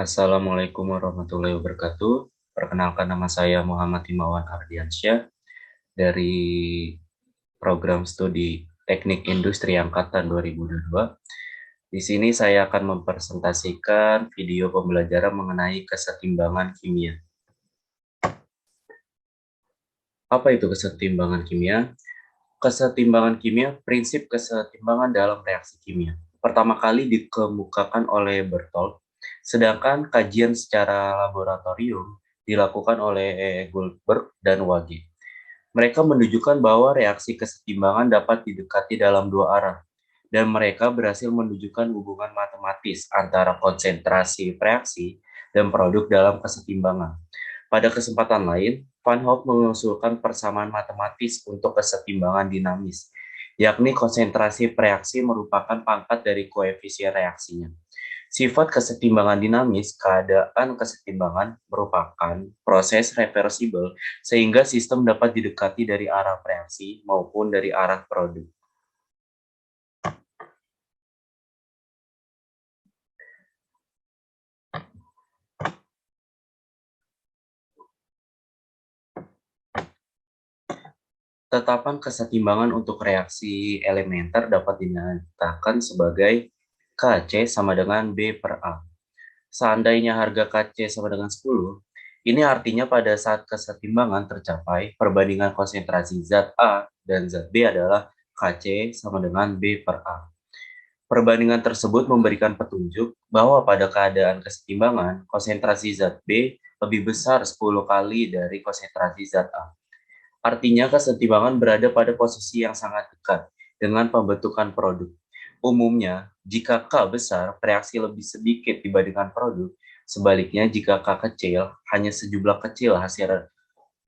Assalamualaikum warahmatullahi wabarakatuh. Perkenalkan, nama saya Muhammad Himawan Ardiansyah dari program studi Teknik Industri Angkatan 2022. Di sini saya akan mempresentasikan video pembelajaran mengenai kesetimbangan kimia. Apa itu kesetimbangan kimia? Kesetimbangan kimia, prinsip kesetimbangan dalam reaksi kimia. Pertama kali dikemukakan oleh Berthold, sedangkan kajian secara laboratorium dilakukan oleh Goldberg dan Wage. Mereka menunjukkan bahwa reaksi kesetimbangan dapat didekati dalam dua arah, dan mereka berhasil menunjukkan hubungan matematis antara konsentrasi reaksi dan produk dalam kesetimbangan. Pada kesempatan lain, Van Hoff mengusulkan persamaan matematis untuk kesetimbangan dinamis, yakni konsentrasi reaksi merupakan pangkat dari koefisien reaksinya. Sifat kesetimbangan dinamis, keadaan kesetimbangan merupakan proses reversibel sehingga sistem dapat didekati dari arah reaksi maupun dari arah produk. Tetapan kesetimbangan untuk reaksi elementer dapat dinyatakan sebagai Kc sama dengan B per A. Seandainya harga Kc sama dengan 10, ini artinya pada saat kesetimbangan tercapai, perbandingan konsentrasi zat A dan zat B adalah Kc sama dengan B per A. Perbandingan tersebut memberikan petunjuk bahwa pada keadaan kesetimbangan, konsentrasi zat B lebih besar 10 kali dari konsentrasi zat A. Artinya kesetimbangan berada pada posisi yang sangat dekat dengan pembentukan produk. Umumnya, jika K besar, reaksi lebih sedikit dibandingkan produk. Sebaliknya, jika K kecil, hanya sejumlah kecil hasil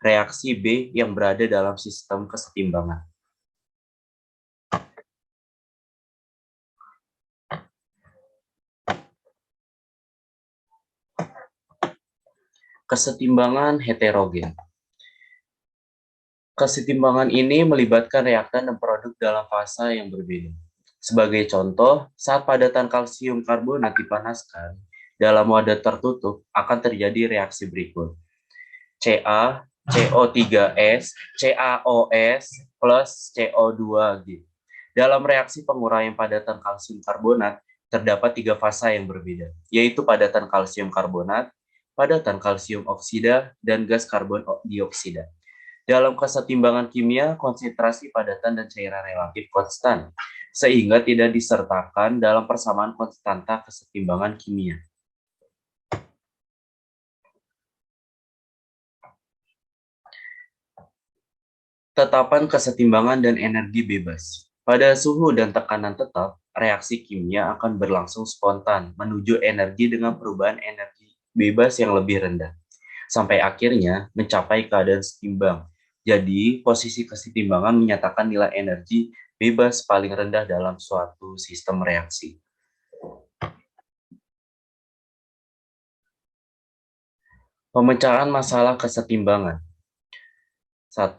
reaksi B yang berada dalam sistem kesetimbangan. Kesetimbangan heterogen. Kesetimbangan ini melibatkan reaktan dan produk dalam fase yang berbeda. Sebagai contoh, saat padatan kalsium karbonat dipanaskan dalam wadah tertutup akan terjadi reaksi berikut. Ca, CO3S, CaOS plus CO2G. Dalam reaksi penguraian padatan kalsium karbonat terdapat tiga fasa yang berbeda, yaitu padatan kalsium karbonat, padatan kalsium oksida, dan gas karbon dioksida. Dalam kesetimbangan kimia, konsentrasi padatan dan cairan relatif konstan, sehingga tidak disertakan dalam persamaan konstanta kesetimbangan kimia. Tetapan kesetimbangan dan energi bebas. Pada suhu dan tekanan tetap, reaksi kimia akan berlangsung spontan menuju energi dengan perubahan energi bebas yang lebih rendah, sampai akhirnya mencapai keadaan setimbang. Jadi, posisi kesetimbangan menyatakan nilai energi bebas paling rendah dalam suatu sistem reaksi. Pemecahan masalah kesetimbangan. 1.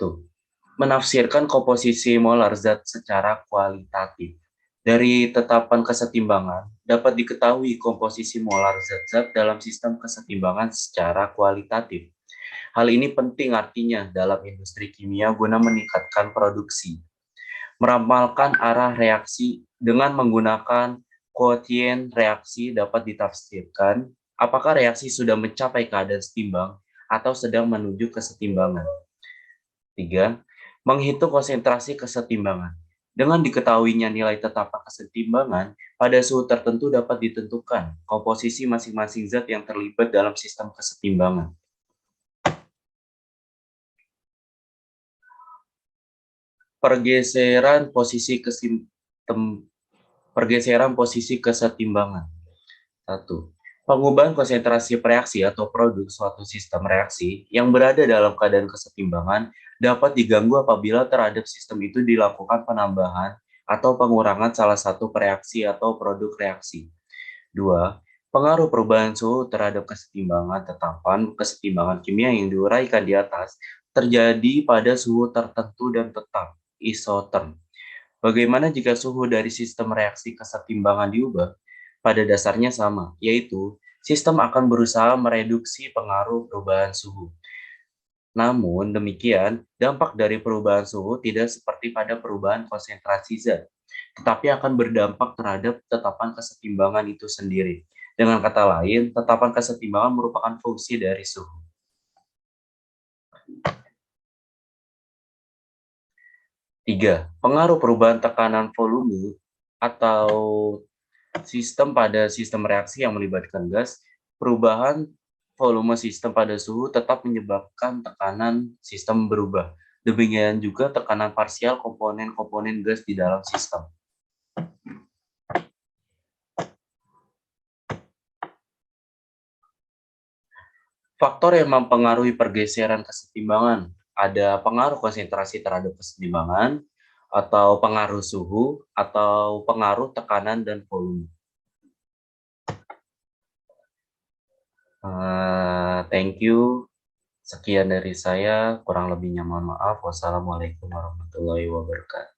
Menafsirkan komposisi molar zat secara kualitatif. Dari tetapan kesetimbangan, dapat diketahui komposisi molar zat-zat dalam sistem kesetimbangan secara kualitatif. Hal ini penting artinya dalam industri kimia guna meningkatkan produksi. Meramalkan arah reaksi dengan menggunakan kuotien reaksi dapat ditafsirkan apakah reaksi sudah mencapai keadaan setimbang atau sedang menuju kesetimbangan. 3. Menghitung konsentrasi kesetimbangan. Dengan diketahuinya nilai tetapan kesetimbangan, pada suhu tertentu dapat ditentukan komposisi masing-masing zat yang terlibat dalam sistem kesetimbangan. Pergeseran posisi kesetimbangan. 1. Pengubahan konsentrasi reaksi atau produk suatu sistem reaksi yang berada dalam keadaan kesetimbangan dapat diganggu apabila terhadap sistem itu dilakukan penambahan atau pengurangan salah satu reaksi atau produk reaksi. 2. Pengaruh perubahan suhu terhadap kesetimbangan. Tetapan kesetimbangan kimia yang diuraikan di atas terjadi pada suhu tertentu dan tetap, isoterm. Bagaimana jika suhu dari sistem reaksi kesetimbangan diubah? Pada dasarnya sama, yaitu sistem akan berusaha mereduksi pengaruh perubahan suhu. Namun demikian, dampak dari perubahan suhu tidak seperti pada perubahan konsentrasi zat, tetapi akan berdampak terhadap tetapan kesetimbangan itu sendiri. Dengan kata lain, tetapan kesetimbangan merupakan fungsi dari suhu. 3. Pengaruh perubahan tekanan volume atau sistem pada sistem reaksi yang melibatkan gas. Perubahan volume sistem pada suhu tetap menyebabkan tekanan sistem berubah. Demikian juga tekanan parsial komponen-komponen gas di dalam sistem. Faktor yang mempengaruhi pergeseran kesetimbangan, ada pengaruh konsentrasi terhadap kesetimbangan, atau pengaruh suhu, atau pengaruh tekanan dan volume. Thank you. Sekian dari saya, kurang lebihnya mohon maaf. Wassalamualaikum warahmatullahi wabarakatuh.